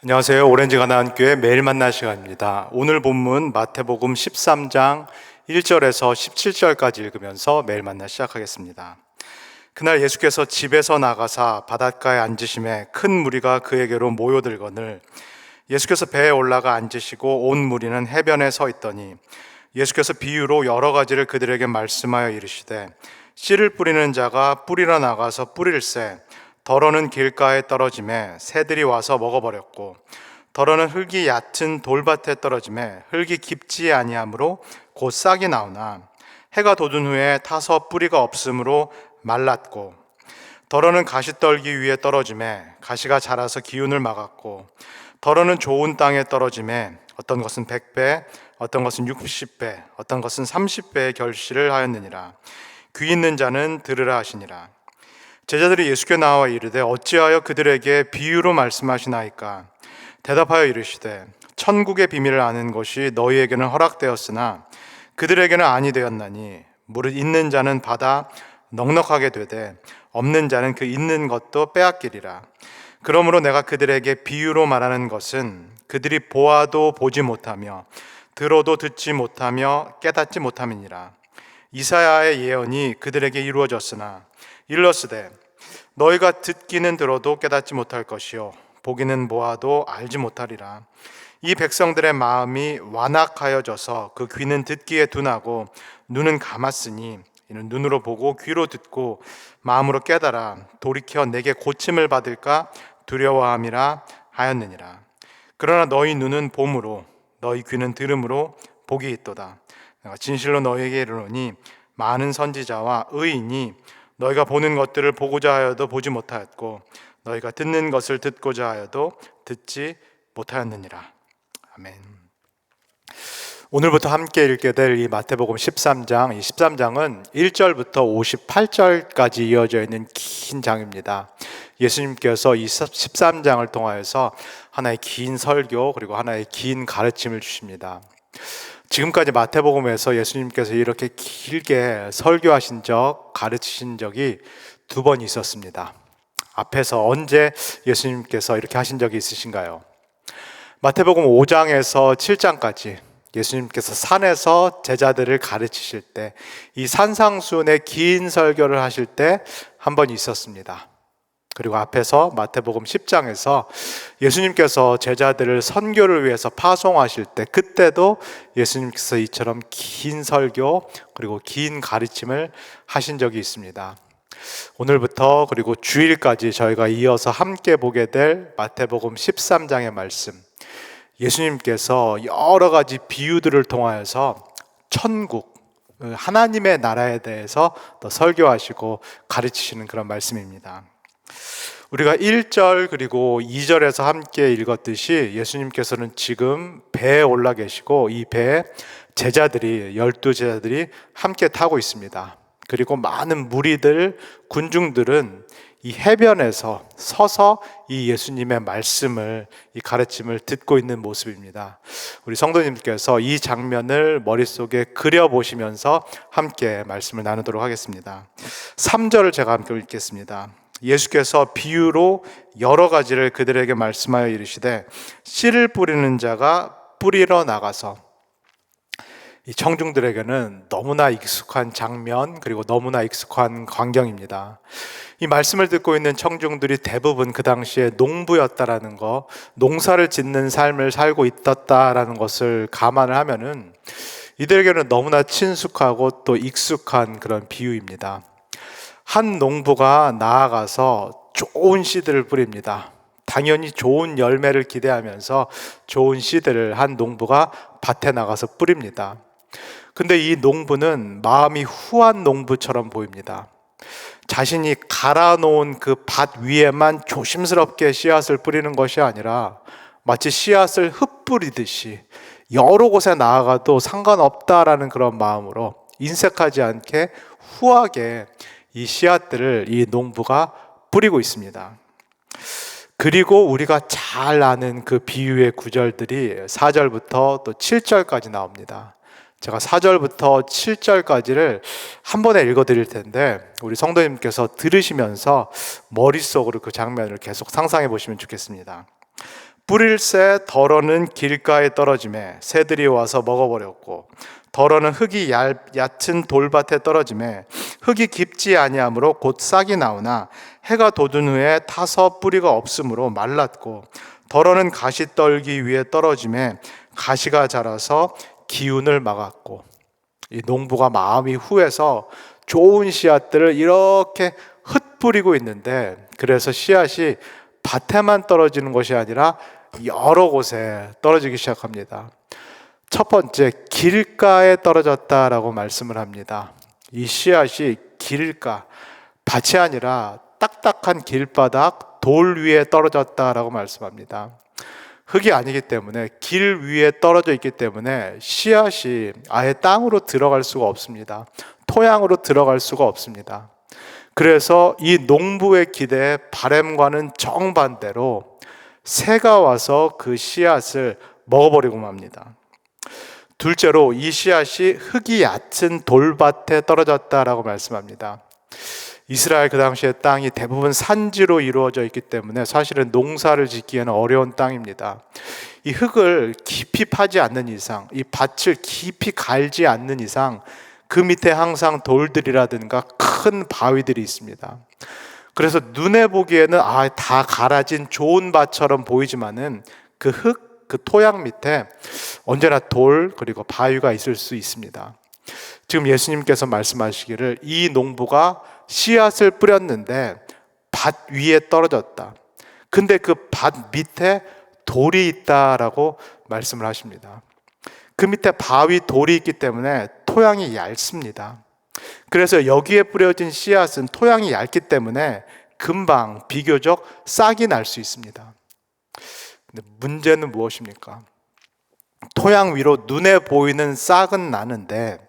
안녕하세요. 오렌지 가나안교회 매일 만날 시간입니다. 오늘 본문 마태복음 13장 1절에서 17절까지 읽으면서 매일 만날 시작하겠습니다. 그날 예수께서 집에서 나가사 바닷가에 앉으심에 큰 무리가 그에게로 모여들거늘 예수께서 배에 올라가 앉으시고 온 무리는 해변에 서 있더니 예수께서 비유로 여러 가지를 그들에게 말씀하여 이르시되 씨를 뿌리는 자가 뿌리러 나가서 뿌릴새 덜어는 길가에 떨어짐에 새들이 와서 먹어버렸고 덜어는 흙이 얕은 돌밭에 떨어짐에 흙이 깊지 아니하므로 곧 싹이 나오나 해가 돋은 후에 타서 뿌리가 없으므로 말랐고 덜어는 가시떨기 위에 떨어짐에 가시가 자라서 기운을 막았고 덜어는 좋은 땅에 떨어짐에 어떤 것은 100배 어떤 것은 60배 어떤 것은 30배의 결실을 하였느니라. 귀 있는 자는 들으라 하시니라. 제자들이 예수께 나와 이르되 어찌하여 그들에게 비유로 말씀하시나이까? 대답하여 이르시되 천국의 비밀을 아는 것이 너희에게는 허락되었으나 그들에게는 아니 되었나니 무릇 있는 자는 받아 넉넉하게 되되 없는 자는 그 있는 것도 빼앗기리라. 그러므로 내가 그들에게 비유로 말하는 것은 그들이 보아도 보지 못하며 들어도 듣지 못하며 깨닫지 못함이니라. 이사야의 예언이 그들에게 이루어졌으나 일러스되 너희가 듣기는 들어도 깨닫지 못할 것이요 보기는 보아도 알지 못하리라. 이 백성들의 마음이 완악하여져서 그 귀는 듣기에 둔하고 눈은 감았으니 이는 눈으로 보고 귀로 듣고 마음으로 깨달아 돌이켜 내게 고침을 받을까 두려워함이라 하였느니라. 그러나 너희 눈은 봄으로 너희 귀는 들음으로 복이 있도다. 내가 진실로 너희에게 이르노니 많은 선지자와 의인이 너희가 보는 것들을 보고자 하여도 보지 못하였고 너희가 듣는 것을 듣고자 하여도 듣지 못하였느니라. 아멘. 오늘부터 함께 읽게 될 이 마태복음 13장, 이 13장은 1절부터 58절까지 이어져 있는 긴 장입니다. 예수님께서 이 13장을 통하여서 하나의 긴 설교 그리고 하나의 긴 가르침을 주십니다. 지금까지 마태복음에서 예수님께서 이렇게 길게 설교하신 적, 가르치신 적이 두 번 있었습니다. 앞에서 언제 예수님께서 이렇게 하신 적이 있으신가요? 마태복음 5장에서 7장까지 예수님께서 산에서 제자들을 가르치실 때, 이 산상수훈의 긴 설교를 하실 때 한 번 있었습니다. 그리고 앞에서 마태복음 10장에서 예수님께서 제자들을 선교를 위해서 파송하실 때, 그때도 예수님께서 이처럼 긴 설교 그리고 긴 가르침을 하신 적이 있습니다. 오늘부터 그리고 주일까지 저희가 이어서 함께 보게 될 마태복음 13장의 말씀, 예수님께서 여러 가지 비유들을 통하여서 천국, 하나님의 나라에 대해서 더 설교하시고 가르치시는 그런 말씀입니다. 우리가 1절 그리고 2절에서 함께 읽었듯이 예수님께서는 지금 배에 올라 계시고 이 배에 제자들이, 12제자들이 함께 타고 있습니다. 그리고 많은 무리들, 군중들은 이 해변에서 서서 이 예수님의 말씀을, 이 가르침을 듣고 있는 모습입니다. 우리 성도님께서 이 장면을 머릿속에 그려보시면서 함께 말씀을 나누도록 하겠습니다. 3절을 제가 함께 읽겠습니다. 예수께서 비유로 여러 가지를 그들에게 말씀하여 이르시되 씨를 뿌리는 자가 뿌리러 나가서, 이 청중들에게는 너무나 익숙한 장면 그리고 너무나 익숙한 광경입니다. 이 말씀을 듣고 있는 청중들이 대부분 그 당시에 농부였다라는 거, 농사를 짓는 삶을 살고 있었다라는 것을 감안을 하면은 이들에게는 너무나 친숙하고 또 익숙한 그런 비유입니다. 한 농부가 나아가서 좋은 씨들을 뿌립니다. 당연히 좋은 열매를 기대하면서 좋은 씨들을 한 농부가 밭에 나가서 뿌립니다. 근데 이 농부는 마음이 후한 농부처럼 보입니다. 자신이 갈아놓은 그 밭 위에만 조심스럽게 씨앗을 뿌리는 것이 아니라 마치 씨앗을 흩뿌리듯이 여러 곳에 나아가도 상관없다라는 그런 마음으로 인색하지 않게 후하게 이 씨앗들을 이 농부가 뿌리고 있습니다. 그리고 우리가 잘 아는 그 비유의 구절들이 4절부터 또 7절까지 나옵니다. 제가 4절부터 7절까지를 한 번에 읽어드릴 텐데 우리 성도님께서 들으시면서 머릿속으로 그 장면을 계속 상상해 보시면 좋겠습니다. 뿌릴 새 덜어는 길가에 떨어짐에 새들이 와서 먹어버렸고, 덜어는 흙이 얕은 돌밭에 떨어짐에 흙이 깊지 아니하므로 곧 싹이 나오나 해가 돋은 후에 타서 뿌리가 없으므로 말랐고, 덜어는 가시떨기 위에 떨어짐에 가시가 자라서 기운을 막았고. 이 농부가 마음이 후해서 좋은 씨앗들을 이렇게 흩뿌리고 있는데, 그래서 씨앗이 밭에만 떨어지는 것이 아니라 여러 곳에 떨어지기 시작합니다. 첫 번째, 길가에 떨어졌다라고 말씀을 합니다. 이 씨앗이 길가, 밭이 아니라 딱딱한 길바닥, 돌 위에 떨어졌다라고 말씀합니다. 흙이 아니기 때문에, 길 위에 떨어져 있기 때문에 씨앗이 아예 땅으로 들어갈 수가 없습니다. 토양으로 들어갈 수가 없습니다. 그래서 이 농부의 기대, 바램과는 정반대로 새가 와서 그 씨앗을 먹어버리고 맙니다. 둘째로, 이 씨앗이 흙이 얕은 돌밭에 떨어졌다라고 말씀합니다. 이스라엘 그 당시의 땅이 대부분 산지로 이루어져 있기 때문에 사실은 농사를 짓기에는 어려운 땅입니다. 이 흙을 깊이 파지 않는 이상, 이 밭을 깊이 갈지 않는 이상 그 밑에 항상 돌들이라든가 큰 바위들이 있습니다. 그래서 눈에 보기에는 다 갈아진 좋은 밭처럼 보이지만은 그 흙, 그 토양 밑에 언제나 돌 그리고 바위가 있을 수 있습니다. 지금 예수님께서 말씀하시기를 이 농부가 씨앗을 뿌렸는데 밭 위에 떨어졌다. 근데 그 밭 밑에 돌이 있다라고 말씀을 하십니다. 그 밑에 바위, 돌이 있기 때문에 토양이 얇습니다. 그래서 여기에 뿌려진 씨앗은 토양이 얇기 때문에 금방 비교적 싹이 날 수 있습니다. 근데 문제는 무엇입니까? 토양 위로 눈에 보이는 싹은 나는데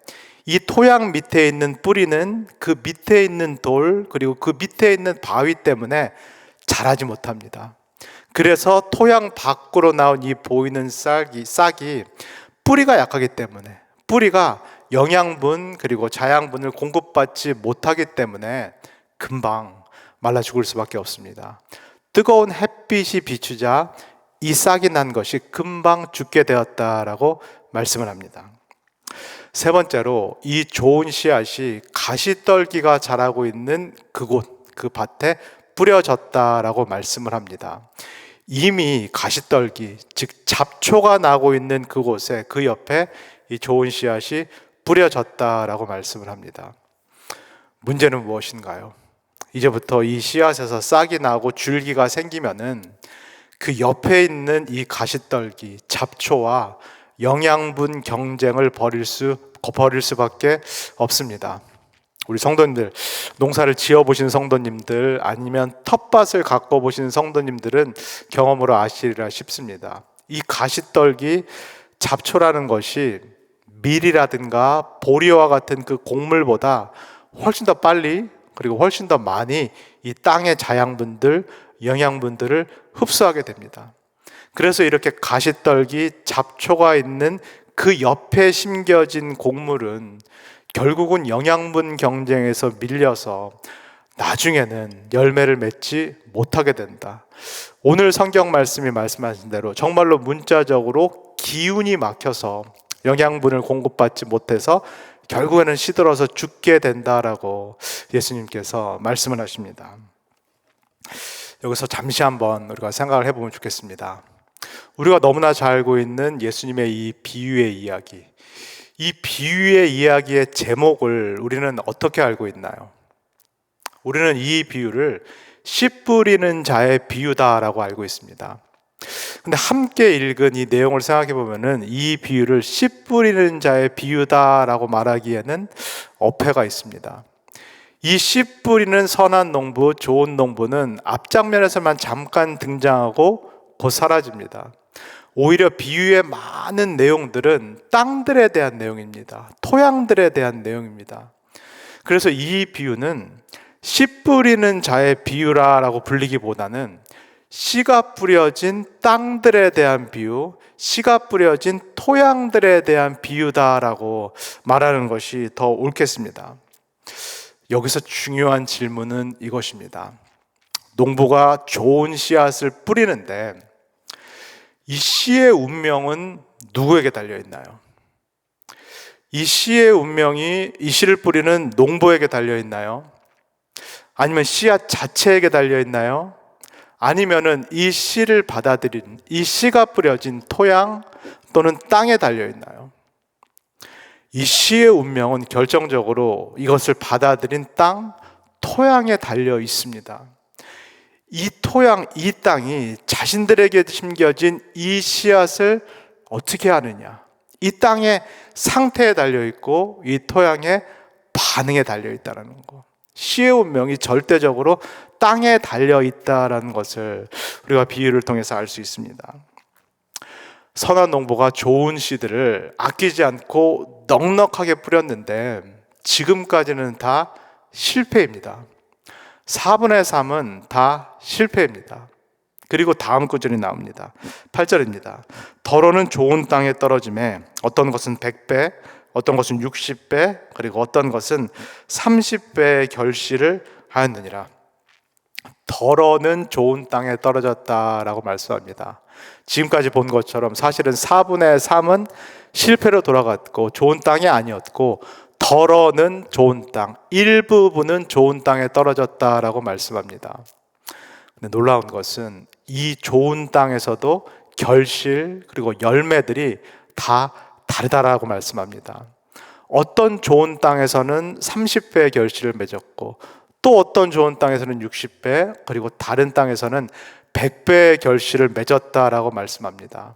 이 토양 밑에 있는 뿌리는 그 밑에 있는 돌 그리고 그 밑에 있는 바위 때문에 자라지 못합니다. 그래서 토양 밖으로 나온 이 보이는 싹이 뿌리가 약하기 때문에, 뿌리가 영양분 그리고 자양분을 공급받지 못하기 때문에 금방 말라 죽을 수밖에 없습니다. 뜨거운 햇빛이 비추자 이 싹이 난 것이 금방 죽게 되었다라고 말씀을 합니다. 세 번째로, 이 좋은 씨앗이 가시떨기가 자라고 있는 그곳, 그 밭에 뿌려졌다라고 말씀을 합니다. 이미 가시떨기, 즉 잡초가 나고 있는 그곳에, 그 옆에 이 좋은 씨앗이 뿌려졌다라고 말씀을 합니다. 문제는 무엇인가요? 이제부터 이 씨앗에서 싹이 나고 줄기가 생기면은 그 옆에 있는 이 가시떨기, 잡초와 영양분 경쟁을 벌일 수밖에 없습니다. 우리 성도님들, 농사를 지어보신 성도님들 아니면 텃밭을 갖고 보신 성도님들은 경험으로 아시리라 싶습니다. 이 가시떨기, 잡초라는 것이 밀이라든가 보리와 같은 그 곡물보다 훨씬 더 빨리 그리고 훨씬 더 많이 이 땅의 자양분들, 영양분들을 흡수하게 됩니다. 그래서 이렇게 가시떨기, 잡초가 있는 그 옆에 심겨진 곡물은 결국은 영양분 경쟁에서 밀려서 나중에는 열매를 맺지 못하게 된다. 오늘 성경 말씀이 말씀하신 대로 정말로 문자적으로 기운이 막혀서 영양분을 공급받지 못해서 결국에는 시들어서 죽게 된다라고 예수님께서 말씀을 하십니다. 여기서 잠시 한번 우리가 생각을 해보면 좋겠습니다. 우리가 너무나 잘 알고 있는 예수님의 이 비유의 이야기, 이 비유의 이야기의 제목을 우리는 어떻게 알고 있나요? 우리는 이 비유를 씨 뿌리는 자의 비유다라고 알고 있습니다. 근데 함께 읽은 이 내용을 생각해 보면은 이 비유를 씨 뿌리는 자의 비유다라고 말하기에는 어폐가 있습니다. 이 씨 뿌리는 선한 농부, 좋은 농부는 앞장면에서만 잠깐 등장하고 곧 사라집니다. 오히려 비유의 많은 내용들은 땅들에 대한 내용입니다. 토양들에 대한 내용입니다. 그래서 이 비유는 씨 뿌리는 자의 비유라고 불리기보다는 씨가 뿌려진 땅들에 대한 비유, 씨가 뿌려진 토양들에 대한 비유다라고 말하는 것이 더 옳겠습니다. 여기서 중요한 질문은 이것입니다. 농부가 좋은 씨앗을 뿌리는데 이 씨의 운명은 누구에게 달려 있나요? 이 씨의 운명이 이 씨를 뿌리는 농부에게 달려 있나요? 아니면 씨앗 자체에게 달려 있나요? 아니면은 이 씨를 받아들인 이 씨가 뿌려진 토양 또는 땅에 달려 있나요? 이 씨의 운명은 결정적으로 이것을 받아들인 땅, 토양에 달려 있습니다. 이 토양, 이 땅이 자신들에게 심겨진 이 씨앗을 어떻게 하느냐? 이 땅의 상태에 달려 있고 이 토양의 반응에 달려 있다는 거. 씨의 운명이 절대적으로 땅에 달려 있다는 것을 우리가 비유를 통해서 알 수 있습니다. 선한 농부가 좋은 씨들을 아끼지 않고 넉넉하게 뿌렸는데 지금까지는 다 실패입니다. 4분의 3은 다 실패입니다. 그리고 다음 구절이 나옵니다. 8절입니다. 더러는 좋은 땅에 떨어짐에 어떤 것은 100배, 어떤 것은 60배, 그리고 어떤 것은 30배의 결실을 하였느니라. 더러는 좋은 땅에 떨어졌다라고 말씀합니다. 지금까지 본 것처럼 사실은 4분의 3은 실패로 돌아갔고 좋은 땅이 아니었고 더러는 좋은 땅, 일부분은 좋은 땅에 떨어졌다라고 말씀합니다. 근데 놀라운 것은 이 좋은 땅에서도 결실 그리고 열매들이 다 다르다라고 말씀합니다. 어떤 좋은 땅에서는 30배의 결실을 맺었고 또 어떤 좋은 땅에서는 60배 그리고 다른 땅에서는 100배의 결실을 맺었다라고 말씀합니다.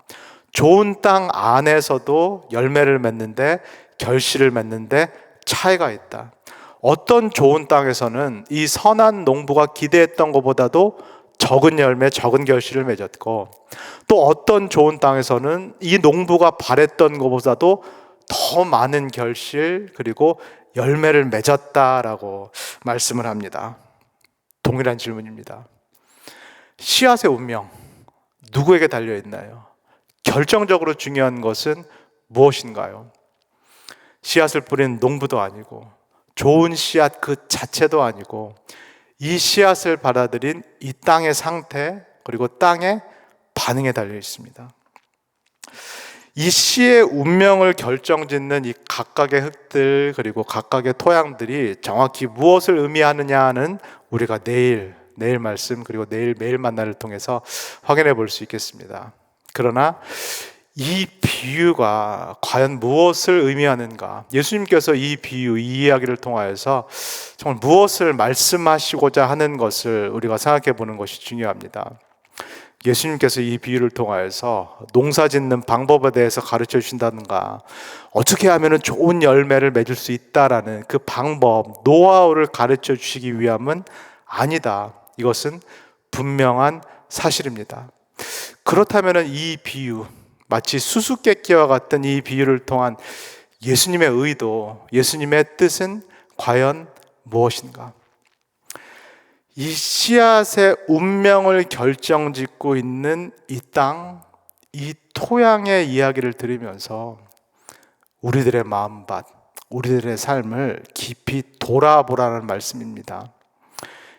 좋은 땅 안에서도 열매를 맺는데 결실을 맺는데 차이가 있다. 어떤 좋은 땅에서는 이 선한 농부가 기대했던 것보다도 적은 열매, 적은 결실을 맺었고 또 어떤 좋은 땅에서는 이 농부가 바랬던 것보다도 더 많은 결실 그리고 열매를 맺었다라고 말씀을 합니다. 동일한 질문입니다. 씨앗의 운명, 누구에게 달려 있나요? 결정적으로 중요한 것은 무엇인가요? 씨앗을 뿌린 농부도 아니고 좋은 씨앗 그 자체도 아니고 이 씨앗을 받아들인 이 땅의 상태 그리고 땅의 반응에 달려 있습니다. 이 씨의 운명을 결정짓는 이 각각의 흙들 그리고 각각의 토양들이 정확히 무엇을 의미하느냐는 우리가 내일 말씀 그리고 내일 매일 만나를 통해서 확인해 볼 수 있겠습니다. 그러나 이 비유가 과연 무엇을 의미하는가? 예수님께서 이 비유, 이 이야기를 통하여서 정말 무엇을 말씀하시고자 하는 것을 우리가 생각해 보는 것이 중요합니다. 예수님께서 이 비유를 통하여서 농사 짓는 방법에 대해서 가르쳐 주신다든가 어떻게 하면 좋은 열매를 맺을 수 있다라는 그 방법, 노하우를 가르쳐 주시기 위함은 아니다. 이것은 분명한 사실입니다. 그렇다면 이 비유, 마치 수수께끼와 같은 이 비유를 통한 예수님의 의도, 예수님의 뜻은 과연 무엇인가? 이 씨앗의 운명을 결정짓고 있는 이 땅, 이 토양의 이야기를 들으면서 우리들의 마음밭, 우리들의 삶을 깊이 돌아보라는 말씀입니다.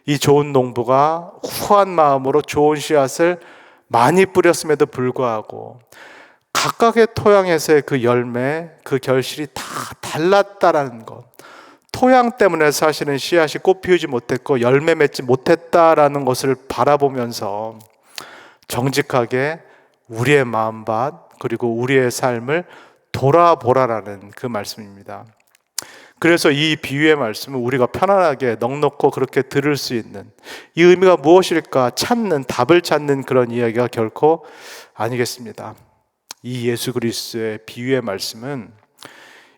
이 좋은 농부가 후한 마음으로 좋은 씨앗을 많이 뿌렸음에도 불구하고 각각의 토양에서의 그 열매, 그 결실이 다 달랐다라는 것. 토양 때문에 사실은 씨앗이 꽃 피우지 못했고 열매 맺지 못했다라는 것을 바라보면서 정직하게 우리의 마음밭 그리고 우리의 삶을 돌아보라라는 그 말씀입니다. 그래서 이 비유의 말씀은 우리가 편안하게 넉넉고 그렇게 들을 수 있는 이 의미가 무엇일까 찾는 답을 찾는 그런 이야기가 결코 아니겠습니다. 이 예수 그리스도의 비유의 말씀은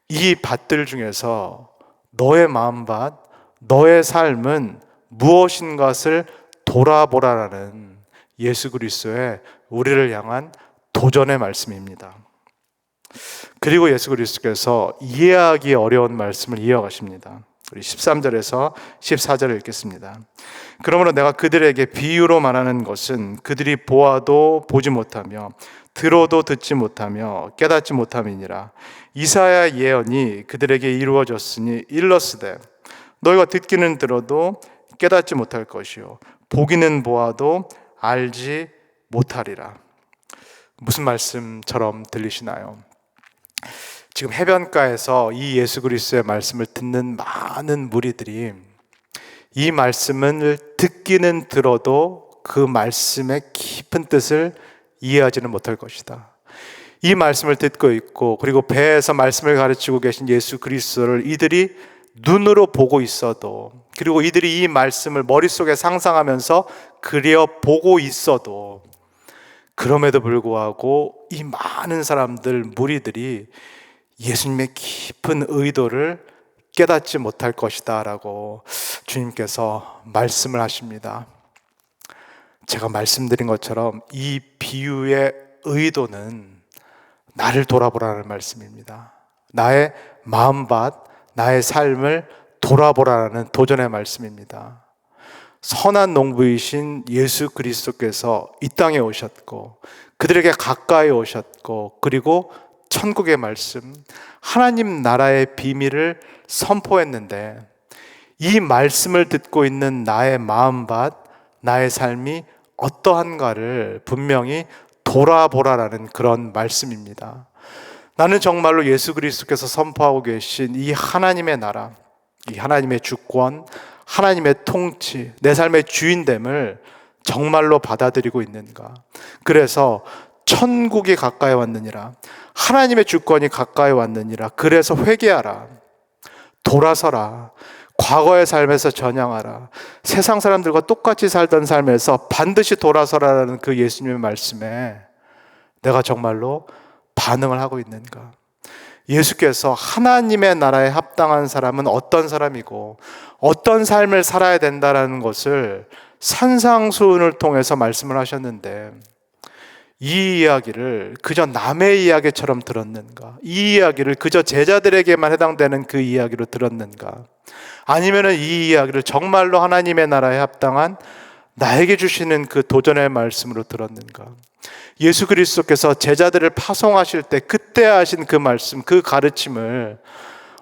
이 밭들 중에서 너의 마음밭, 너의 삶은 무엇인 것을 돌아보라라는 예수 그리스도의 우리를 향한 도전의 말씀입니다. 그리고 예수 그리스도께서 이해하기 어려운 말씀을 이어가십니다. 우리 13절에서 14절을 읽겠습니다. 그러므로 내가 그들에게 비유로 말하는 것은 그들이 보아도 보지 못하며 들어도 듣지 못하며 깨닫지 못함이니라. 이사야 예언이 그들에게 이루어졌으니 일러스되 너희가 듣기는 들어도 깨닫지 못할 것이요 보기는 보아도 알지 못하리라. 무슨 말씀처럼 들리시나요? 지금 해변가에서 이 예수 그리스도의 말씀을 듣는 많은 무리들이 이 말씀을 듣기는 들어도 그 말씀의 깊은 뜻을 이해하지는 못할 것이다. 이 말씀을 듣고 있고, 그리고 배에서 말씀을 가르치고 계신 예수 그리스도를 이들이 눈으로 보고 있어도, 그리고 이들이 이 말씀을 머릿속에 상상하면서 그려 보고 있어도, 그럼에도 불구하고 이 많은 사람들, 무리들이 예수님의 깊은 의도를 깨닫지 못할 것이다 라고 주님께서 말씀을 하십니다. 제가 말씀드린 것처럼 이 비유의 의도는 나를 돌아보라는 말씀입니다. 나의 마음밭, 나의 삶을 돌아보라는 도전의 말씀입니다. 선한 농부이신 예수 그리스도께서 이 땅에 오셨고, 그들에게 가까이 오셨고, 그리고 천국의 말씀, 하나님 나라의 비밀을 선포했는데, 이 말씀을 듣고 있는 나의 마음밭, 나의 삶이 어떠한가를 분명히 돌아보라라는 그런 말씀입니다. 나는 정말로 예수 그리스도께서 선포하고 계신 이 하나님의 나라, 이 하나님의 주권, 하나님의 통치, 내 삶의 주인됨을 정말로 받아들이고 있는가? 그래서 천국이 가까이 왔느니라, 하나님의 주권이 가까이 왔느니라, 그래서 회개하라, 돌아서라, 과거의 삶에서 전향하라, 세상 사람들과 똑같이 살던 삶에서 반드시 돌아서라라는 그 예수님의 말씀에 내가 정말로 반응을 하고 있는가? 예수께서 하나님의 나라에 합당한 사람은 어떤 사람이고 어떤 삶을 살아야 된다는 것을 산상수훈을 통해서 말씀을 하셨는데, 이 이야기를 그저 남의 이야기처럼 들었는가? 이 이야기를 그저 제자들에게만 해당되는 그 이야기로 들었는가? 아니면은 이 이야기를 정말로 하나님의 나라에 합당한 나에게 주시는 그 도전의 말씀으로 들었는가? 예수 그리스도께서 제자들을 파송하실 때 그때 하신 그 말씀, 그 가르침을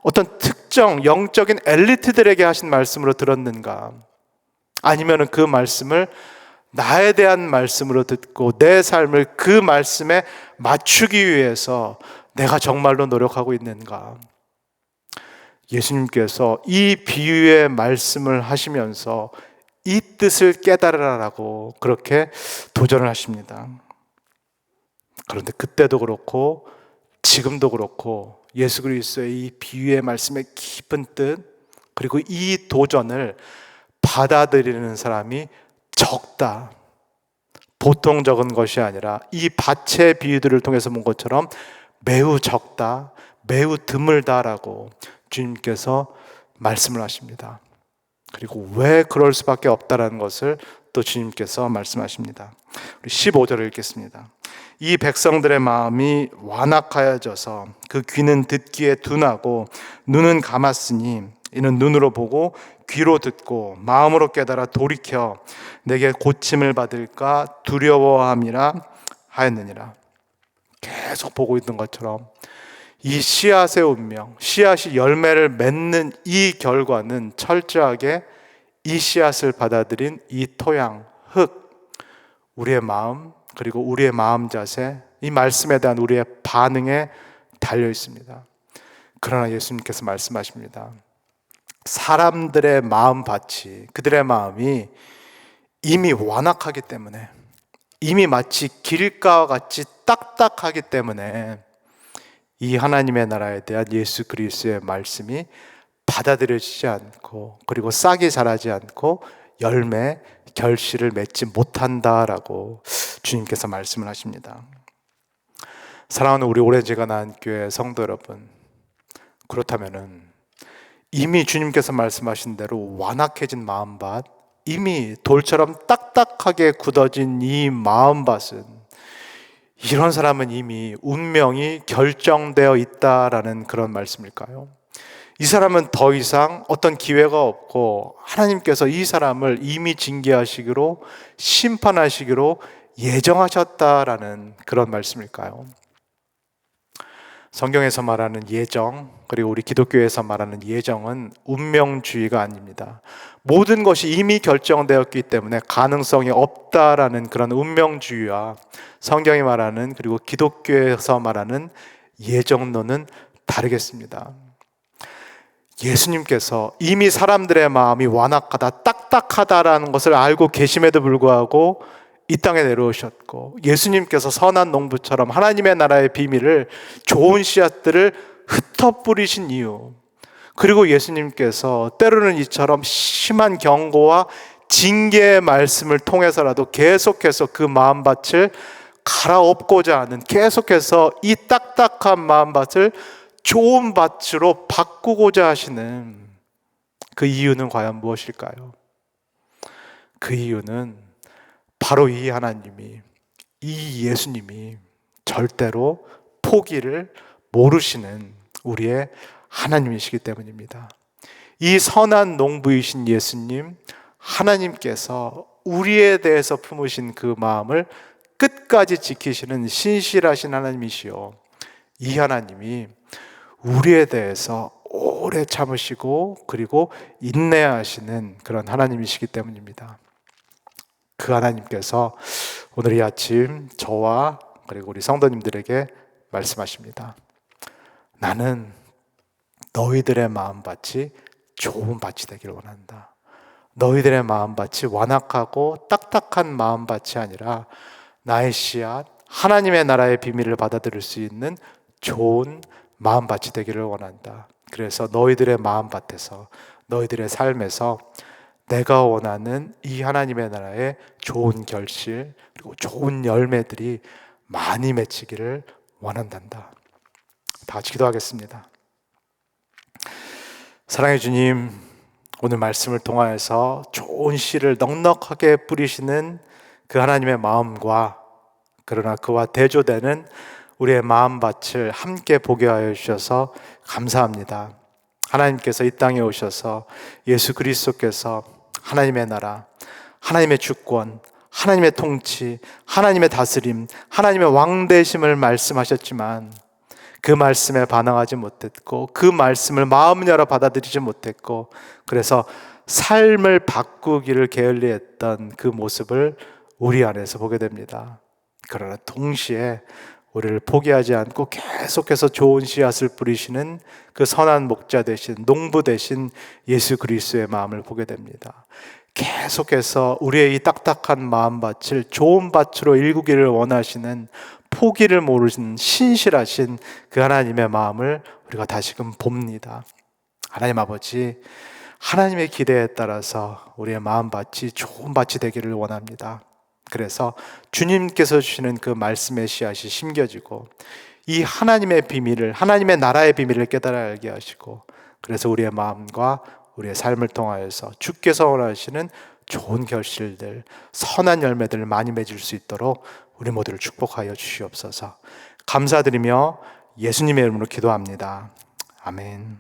어떤 특정 영적인 엘리트들에게 하신 말씀으로 들었는가? 아니면은 그 말씀을 나에 대한 말씀으로 듣고 내 삶을 그 말씀에 맞추기 위해서 내가 정말로 노력하고 있는가? 예수님께서 이 비유의 말씀을 하시면서 이 뜻을 깨달으라고 그렇게 도전을 하십니다. 그런데 그때도 그렇고 지금도 그렇고 예수 그리스도의 이 비유의 말씀의 깊은 뜻, 그리고 이 도전을 받아들이는 사람이 적다. 보통 적은 것이 아니라 이 밭의 비유들을 통해서 본 것처럼 매우 적다, 매우 드물다라고 주님께서 말씀을 하십니다. 그리고 왜 그럴 수밖에 없다라는 것을 또 주님께서 말씀하십니다. 우리 15절을 읽겠습니다. 이 백성들의 마음이 완악하여져서 그 귀는 듣기에 둔하고 눈은 감았으니 이는 눈으로 보고 귀로 듣고 마음으로 깨달아 돌이켜 내게 고침을 받을까 두려워함이라 하였느니라. 계속 보고 있는 것처럼 이 씨앗의 운명, 씨앗이 열매를 맺는 이 결과는 철저하게 이 씨앗을 받아들인 이 토양, 흙, 우리의 마음, 그리고 우리의 마음 자세, 이 말씀에 대한 우리의 반응에 달려 있습니다. 그러나 예수님께서 말씀하십니다. 사람들의 마음밭이, 그들의 마음이 이미 완악하기 때문에, 이미 마치 길가와 같이 딱딱하기 때문에 이 하나님의 나라에 대한 예수 그리스도의 말씀이 받아들여지지 않고, 그리고 싹이 자라지 않고 열매, 결실을 맺지 못한다라고 주님께서 말씀을 하십니다. 사랑하는 우리 오렌지가 난 교회 성도 여러분, 그렇다면은 이미 주님께서 말씀하신 대로 완악해진 마음밭, 이미 돌처럼 딱딱하게 굳어진 이 마음밭은, 이런 사람은 이미 운명이 결정되어 있다라는 그런 말씀일까요? 이 사람은 더 이상 어떤 기회가 없고 하나님께서 이 사람을 이미 징계하시기로, 심판하시기로 예정하셨다라는 그런 말씀일까요? 성경에서 말하는 예정, 그리고 우리 기독교에서 말하는 예정은 운명주의가 아닙니다. 모든 것이 이미 결정되었기 때문에 가능성이 없다라는 그런 운명주의와 성경이 말하는, 그리고 기독교에서 말하는 예정론은 다르겠습니다. 예수님께서 이미 사람들의 마음이 완악하다, 딱딱하다라는 것을 알고 계심에도 불구하고 이 땅에 내려오셨고, 예수님께서 선한 농부처럼 하나님의 나라의 비밀을, 좋은 씨앗들을 흩어 뿌리신 이유, 그리고 예수님께서 때로는 이처럼 심한 경고와 징계의 말씀을 통해서라도 계속해서 그 마음밭을 갈아엎고자 하는, 계속해서 이 딱딱한 마음밭을 좋은 밭으로 바꾸고자 하시는 그 이유는 과연 무엇일까요? 그 이유는 바로 이 하나님이, 이 예수님이 절대로 포기를 모르시는 우리의 하나님이시기 때문입니다. 이 선한 농부이신 예수님, 하나님께서 우리에 대해서 품으신 그 마음을 끝까지 지키시는 신실하신 하나님이시요, 이 하나님이 우리에 대해서 오래 참으시고 그리고 인내하시는 그런 하나님이시기 때문입니다. 그 하나님께서 오늘 이 아침 저와 그리고 우리 성도님들에게 말씀하십니다. 나는 너희들의 마음밭이 좋은 밭이 되기를 원한다. 너희들의 마음밭이 완악하고 딱딱한 마음밭이 아니라 나의 씨앗, 하나님의 나라의 비밀을 받아들일 수 있는 좋은 마음밭이 되기를 원한다. 그래서 너희들의 마음밭에서, 너희들의 삶에서 내가 원하는 이 하나님의 나라의 좋은 결실, 그리고 좋은 열매들이 많이 맺히기를 원한단다. 다 같이 기도하겠습니다. 사랑해 주님, 오늘 말씀을 통하여서 좋은 씨를 넉넉하게 뿌리시는 그 하나님의 마음과, 그러나 그와 대조되는 우리의 마음밭을 함께 보게 하여 주셔서 감사합니다. 하나님께서 이 땅에 오셔서 예수 그리스도께서 하나님의 나라, 하나님의 주권, 하나님의 통치, 하나님의 다스림, 하나님의 왕되심을 말씀하셨지만 그 말씀에 반응하지 못했고, 그 말씀을 마음 열어 받아들이지 못했고, 그래서 삶을 바꾸기를 게을리했던 그 모습을 우리 안에서 보게 됩니다. 그러나 동시에 우리를 포기하지 않고 계속해서 좋은 씨앗을 뿌리시는 그 선한 목자 되신, 농부 되신 예수 그리스도의 마음을 보게 됩니다. 계속해서 우리의 이 딱딱한 마음밭을 좋은 밭으로 일구기를 원하시는, 포기를 모르시는 신실하신 그 하나님의 마음을 우리가 다시금 봅니다. 하나님 아버지, 하나님의 기대에 따라서 우리의 마음밭이 좋은 밭이 되기를 원합니다. 그래서 주님께서 주시는 그 말씀의 씨앗이 심겨지고 이 하나님의 비밀을, 하나님의 나라의 비밀을 깨달아 알게 하시고, 그래서 우리의 마음과 우리의 삶을 통하여서 주께서 원하시는 좋은 결실들, 선한 열매들을 많이 맺을 수 있도록 우리 모두를 축복하여 주시옵소서. 감사드리며 예수님의 이름으로 기도합니다. 아멘.